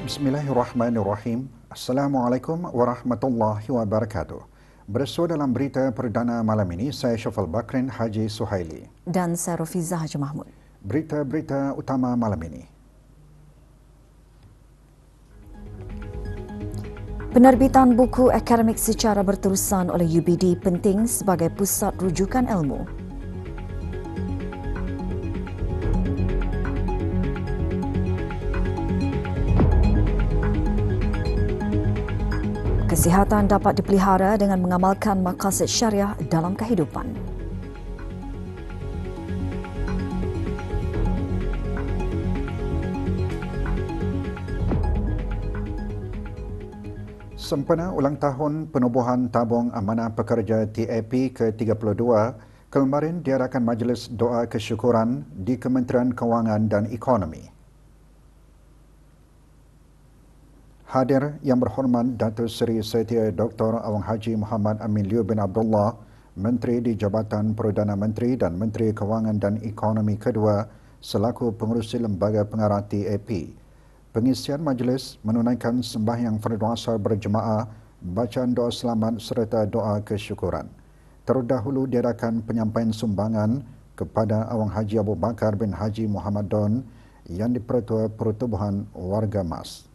Bismillahirrahmanirrahim. Assalamualaikum warahmatullahi wabarakatuh. Bersua dalam berita perdana malam ini, saya Syafal Bakrin Haji Suhaili. Dan saya Rafizah Haji Mahmud. Berita-berita utama malam ini. Penerbitan buku akademik secara berterusan oleh UBD penting sebagai pusat rujukan ilmu. Kesihatan dapat dipelihara dengan mengamalkan maqasid syariah dalam kehidupan. Sempena ulang tahun penubuhan tabung amanah pekerja TAP ke-32, kemarin diadakan majlis doa kesyukuran di Kementerian Kewangan dan Ekonomi. Hadir yang berhormat Datuk Seri Setia Dr. Awang Haji Muhammad Amin Liu bin Abdullah, Menteri di Jabatan Perdana Menteri dan Menteri Kewangan dan Ekonomi kedua selaku pengerusi Lembaga Pengarah TAP. Pengisian majlis menunaikan sembahyang fardu asar berjemaah, bacaan doa selamat serta doa kesyukuran. Terdahulu diadakan penyampaian sumbangan kepada Awang Haji Abu Bakar bin Haji Muhammad Don yang di-Pertua Pertubuhan Warga Mas.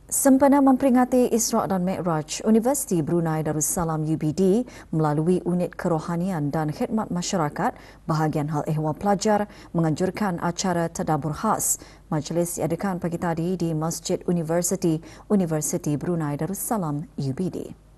Sempena memperingati Isra' dan Mi'raj, Universiti Brunei Darussalam UBD melalui Unit Kerohanian dan Khidmat Masyarakat bahagian Hal Ehwal Pelajar menganjurkan acara tadabbur khas. Majlis diadakan pagi tadi di Masjid Universiti Brunei Darussalam UBD.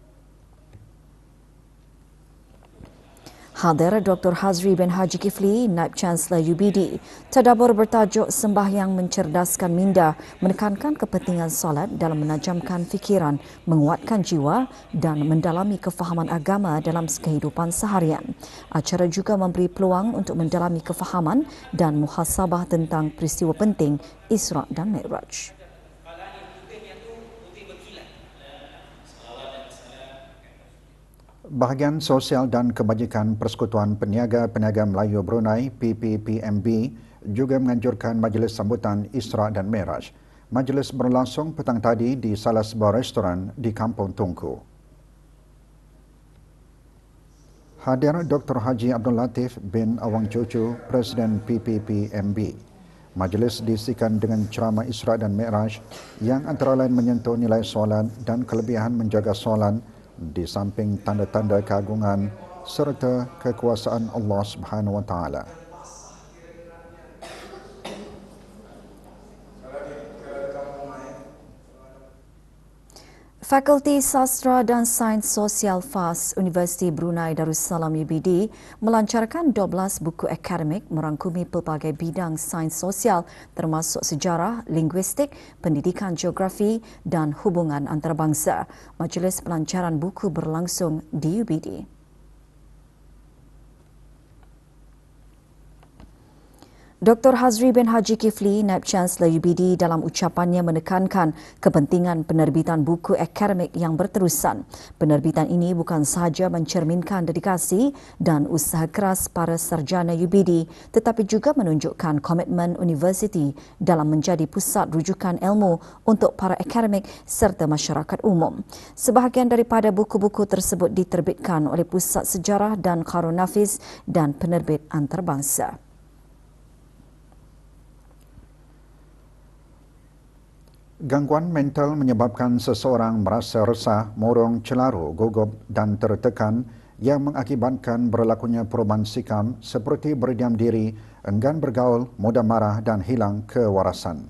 Hadir Dr. Hazri bin Haji Kifli, Naib Chancellor UBD. Tadabbur bertajuk Sembahyang Mencerdaskan Minda, menekankan kepentingan solat dalam menajamkan fikiran, menguatkan jiwa dan mendalami kefahaman agama dalam kehidupan seharian. Acara juga memberi peluang untuk mendalami kefahaman dan muhasabah tentang peristiwa penting Isra' dan Mi'raj. Bahagian Sosial dan Kebajikan Persekutuan Peniaga-Peniaga Melayu Brunei PPPMB juga menganjurkan majlis sambutan Isra' dan Mi'raj. Majlis berlangsung petang tadi di salah sebuah restoran di Kampung Tungku. Hadir Dr. Haji Abdul Latif bin Awang Cucu, Presiden PPPMB. Majlis diisikan dengan ceramah Isra' dan Mi'raj yang antara lain menyentuh nilai solat dan kelebihan menjaga solat di samping tanda-tanda keagungan serta kekuasaan Allah Subhanahu wa taala. Fakulti Sastra dan Sains Sosial FAS Universiti Brunei Darussalam UBD melancarkan 12 buku akademik merangkumi pelbagai bidang sains sosial termasuk sejarah, linguistik, pendidikan geografi dan hubungan antarabangsa. Majlis pelancaran buku berlangsung di UBD. Dr. Hazri bin Haji Kifli, Naib Chancellor UBD dalam ucapannya menekankan kepentingan penerbitan buku akademik yang berterusan. Penerbitan ini bukan sahaja mencerminkan dedikasi dan usaha keras para sarjana UBD tetapi juga menunjukkan komitmen universiti dalam menjadi pusat rujukan ilmu untuk para akademik serta masyarakat umum. Sebahagian daripada buku-buku tersebut diterbitkan oleh Pusat Sejarah dan Qarun Nafis dan penerbit antarabangsa. Gangguan mental menyebabkan seseorang merasa resah, murung, celaru, gugup dan tertekan yang mengakibatkan berlakunya perubahan sikap seperti berdiam diri, enggan bergaul, mudah marah dan hilang kewarasan.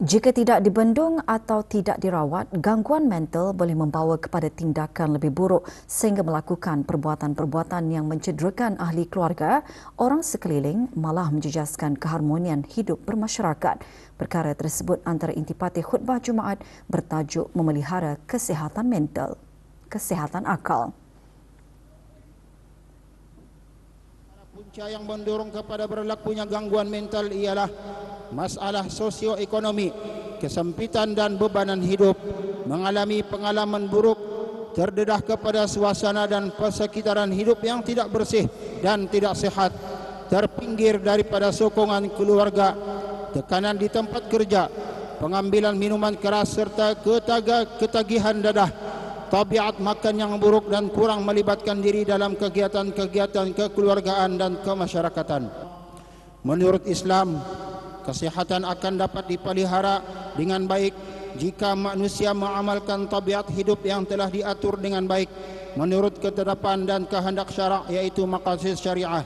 Jika tidak dibendung atau tidak dirawat, gangguan mental boleh membawa kepada tindakan lebih buruk sehingga melakukan perbuatan-perbuatan yang mencederakan ahli keluarga, orang sekeliling, malah menjejaskan keharmonian hidup bermasyarakat. Perkara tersebut antara intipati khutbah Jumaat bertajuk Memelihara Kesihatan Mental, Kesihatan Akal. Punca yang mendorong kepada berlakunya gangguan mental ialah masalah sosioekonomi, kesempitan dan bebanan hidup, mengalami pengalaman buruk, terdedah kepada suasana dan persekitaran hidup yang tidak bersih dan tidak sihat, terpinggir daripada sokongan keluarga, tekanan di tempat kerja, pengambilan minuman keras serta ketagihan dadah, tabiat makan yang buruk dan kurang melibatkan diri dalam kegiatan-kegiatan kekeluargaan dan kemasyarakatan. Menurut Islam, kesihatan akan dapat dipelihara dengan baik jika manusia mengamalkan tabiat hidup yang telah diatur dengan baik menurut ketetapan dan kehendak syarak, iaitu maqasid syariah.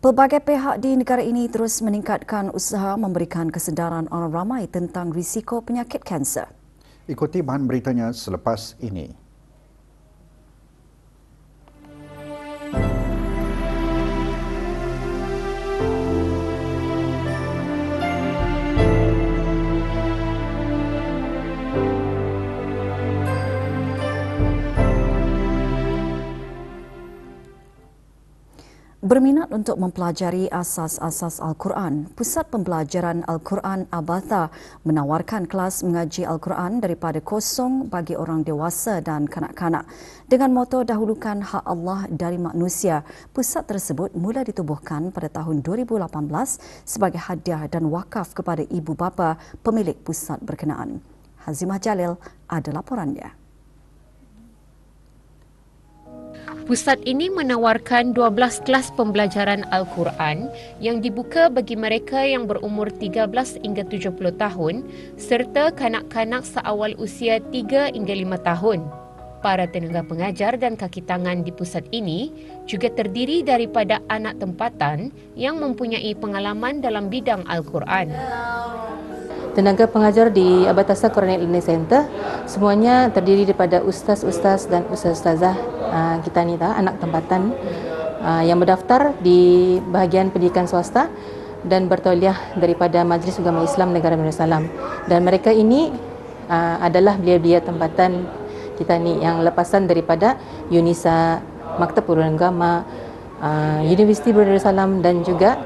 Pelbagai pihak di negara ini terus meningkatkan usaha memberikan kesedaran orang ramai tentang risiko penyakit kanser. Ikuti bahan beritanya selepas ini. Berminat untuk mempelajari asas-asas Al-Quran, Pusat Pembelajaran Al-Quran Abatha menawarkan kelas mengaji Al-Quran daripada kosong bagi orang dewasa dan kanak-kanak. Dengan moto dahulukan hak Allah dari manusia, pusat tersebut mula ditubuhkan pada tahun 2018 sebagai hadiah dan wakaf kepada ibu bapa pemilik pusat berkenaan. Hazimah Jalil ada laporannya. Pusat ini menawarkan 12 kelas pembelajaran Al-Quran yang dibuka bagi mereka yang berumur 13 hingga 70 tahun serta kanak-kanak seawal usia 3 hingga 5 tahun. Para tenaga pengajar dan kaki tangan di pusat ini juga terdiri daripada anak tempatan yang mempunyai pengalaman dalam bidang Al-Quran. Tenaga pengajar di Abatasa Quranic Learning Center semuanya terdiri daripada ustaz-ustaz dan ustaz-ustazah kita ni anak tempatan yang berdaftar di bahagian pendidikan swasta dan bertauliah daripada Majlis Ugama Islam Negara Malaysia Salam. Dan mereka ini adalah belia-belia tempatan kita ni yang lepasan daripada UNISA, Maktab Perguruan Agama, Universiti Brunei Darussalam dan juga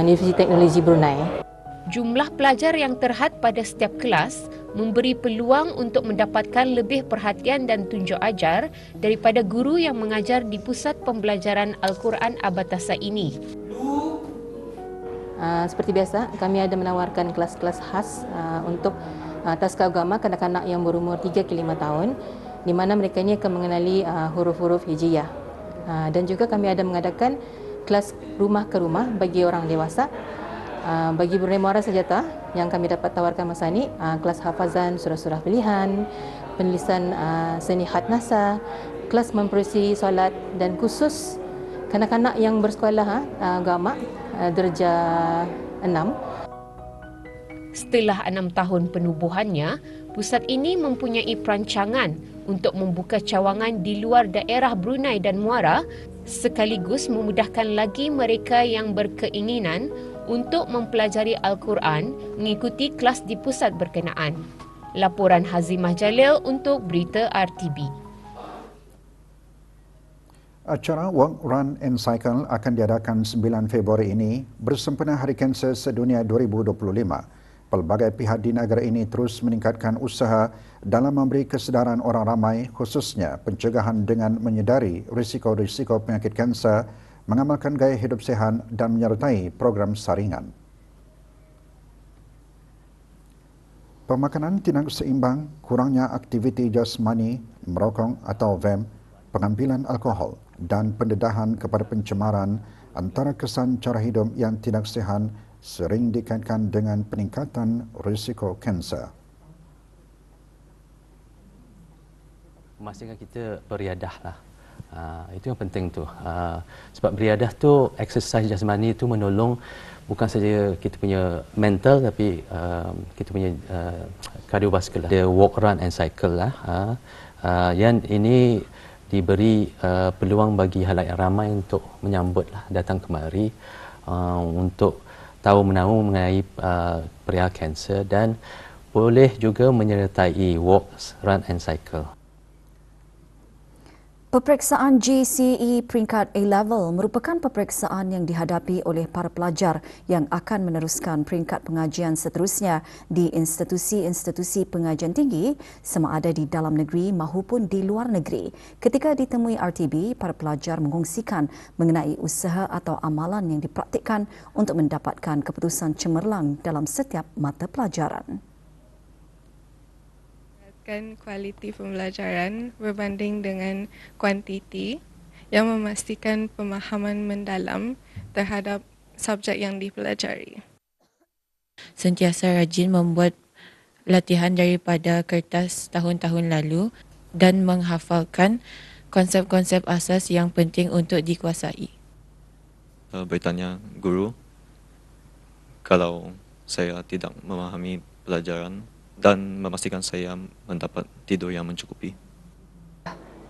Universiti Teknologi Brunei. Jumlah pelajar yang terhad pada setiap kelas memberi peluang untuk mendapatkan lebih perhatian dan tunjuk ajar daripada guru yang mengajar di Pusat Pembelajaran Al-Quran Abatasa ini. Seperti biasa, kami ada menawarkan kelas-kelas khas untuk taska agama kanak-kanak yang berumur 3 ke 5 tahun di mana mereka ini akan mengenali huruf-huruf hijriyah. Dan juga kami ada mengadakan kelas rumah ke rumah bagi orang dewasa. Bagi Brunei Muara Sejata yang kami dapat tawarkan masa ini, kelas hafazan surah-surah pilihan, penulisan seni khat nasa, kelas memperosi solat dan khusus kanak-kanak yang bersekolah agama darjah 6. Setelah 6 tahun penubuhannya, pusat ini mempunyai perancangan untuk membuka cawangan di luar daerah Brunei dan Muara sekaligus memudahkan lagi mereka yang berkeinginan untuk mempelajari Al-Quran mengikuti kelas di pusat berkenaan. Laporan Hazimah Jalil untuk Berita RTB. Acara Walk, Run and Cycle akan diadakan 9 Februari ini bersempena Hari Kanser Sedunia 2025. Pelbagai pihak di negara ini terus meningkatkan usaha dalam memberi kesedaran orang ramai khususnya pencegahan dengan menyedari risiko-risiko penyakit kanser, mengamalkan gaya hidup sihat dan menyertai program saringan. Pemakanan tidak seimbang, kurangnya aktiviti jasmani, merokok atau vape, pengambilan alkohol dan pendedahan kepada pencemaran antara kesan cara hidup yang tidak sihat sering dikaitkan dengan peningkatan risiko kanser. Memastikan kita beriadah lah. Itu yang penting tu. Sebab beriadah tu, exercise jasmani tu menolong bukan saja kita punya mental tapi kita punya kardiovaskular. Dia walk, run and cycle lah. Yang ini diberi peluang bagi halayak ramai untuk menyambut lah, datang kemari untuk tahu menahu mengenai perihal kanser dan boleh juga menyertai walk, run and cycle. Peperiksaan GCE peringkat A-Level merupakan peperiksaan yang dihadapi oleh para pelajar yang akan meneruskan peringkat pengajian seterusnya di institusi-institusi pengajian tinggi sama ada di dalam negeri maupun di luar negeri. Ketika ditemui RTB, para pelajar mengongsikan mengenai usaha atau amalan yang dipraktikkan untuk mendapatkan keputusan cemerlang dalam setiap mata pelajaran. Kualiti pembelajaran berbanding dengan kuantiti yang memastikan pemahaman mendalam terhadap subjek yang dipelajari. Sentiasa rajin membuat latihan daripada kertas tahun-tahun lalu dan menghafalkan konsep-konsep asas yang penting untuk dikuasai. Bertanya guru kalau saya tidak memahami pelajaran dan memastikan saya mendapat tidur yang mencukupi.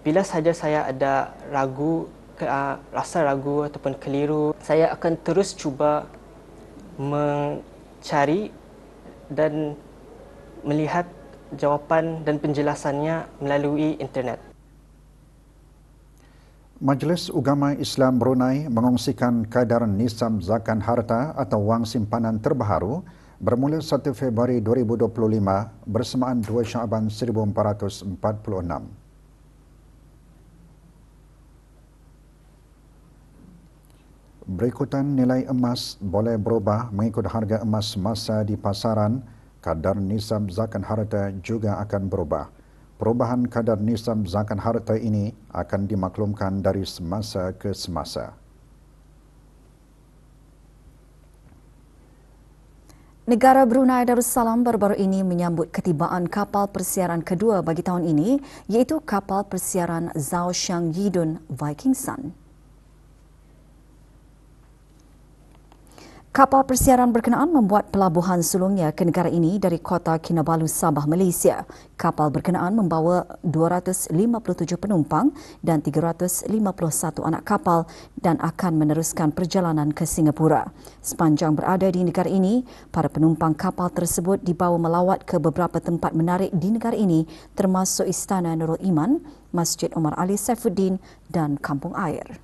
Bila sahaja saya ada rasa ragu ataupun keliru, saya akan terus cuba mencari dan melihat jawapan dan penjelasannya melalui internet. Majlis Ugama Islam Brunei mengongsikan kadar nisab zakat harta atau wang simpanan terbaru bermula 1 Februari 2025 bersamaan 2 Syaban 1446. Berikutan nilai emas boleh berubah mengikut harga emas semasa di pasaran, kadar nisab zakat harta juga akan berubah. Perubahan kadar nisab zakat harta ini akan dimaklumkan dari semasa ke semasa. Negara Brunei Darussalam baru-baru ini menyambut ketibaan kapal persiaran kedua bagi tahun ini, iaitu kapal persiaran Zhao Xiang Yidun Viking Sun. Kapal persiaran berkenaan membuat pelabuhan sulungnya ke negara ini dari kota Kinabalu, Sabah, Malaysia. Kapal berkenaan membawa 257 penumpang dan 351 anak kapal dan akan meneruskan perjalanan ke Singapura. Sepanjang berada di negara ini, para penumpang kapal tersebut dibawa melawat ke beberapa tempat menarik di negara ini termasuk Istana Nurul Iman, Masjid Omar Ali Saifuddin dan Kampung Air.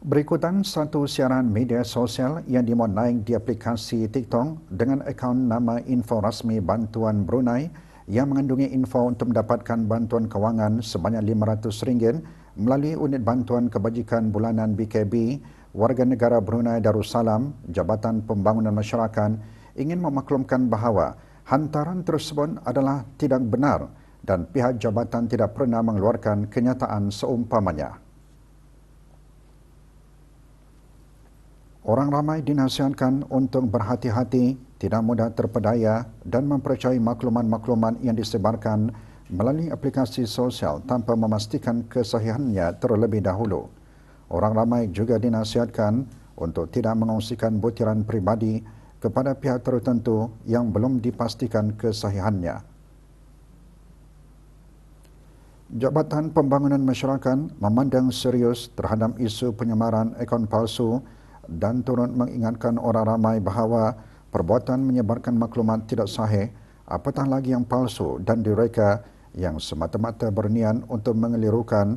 Berikutan satu siaran media sosial yang dimuat naik di aplikasi TikTok dengan akaun nama info rasmi Bantuan Brunei yang mengandungi info untuk mendapatkan bantuan kewangan sebanyak RM500 melalui unit bantuan kebajikan bulanan BKB, warga negara Brunei Darussalam, Jabatan Pembangunan Masyarakat ingin memaklumkan bahawa hantaran tersebut adalah tidak benar dan pihak jabatan tidak pernah mengeluarkan kenyataan seumpamanya. Orang ramai dinasihatkan untuk berhati-hati, tidak mudah terpedaya dan mempercayai maklumat-maklumat yang disebarkan melalui aplikasi sosial tanpa memastikan kesahihannya terlebih dahulu. Orang ramai juga dinasihatkan untuk tidak mengongsikan butiran pribadi kepada pihak tertentu yang belum dipastikan kesahihannya. Jabatan Pembangunan Masyarakat memandang serius terhadap isu penyemaran akaun palsu dan turut mengingatkan orang ramai bahawa perbuatan menyebarkan maklumat tidak sahih, apatah lagi yang palsu dan direka yang semata-mata berniat untuk mengelirukan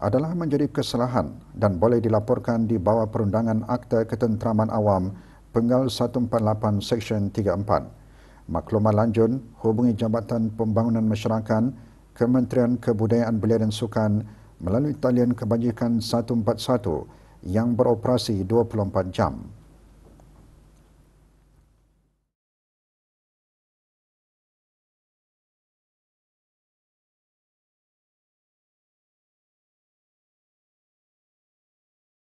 adalah menjadi kesalahan dan boleh dilaporkan di bawah Perundangan Akta Ketenteraman Awam Penggal 148 Seksyen 34. Maklumat lanjut hubungi Jabatan Pembangunan Masyarakat, Kementerian Kebudayaan Belia dan Sukan melalui talian kebajikan 141 yang beroperasi 24 jam.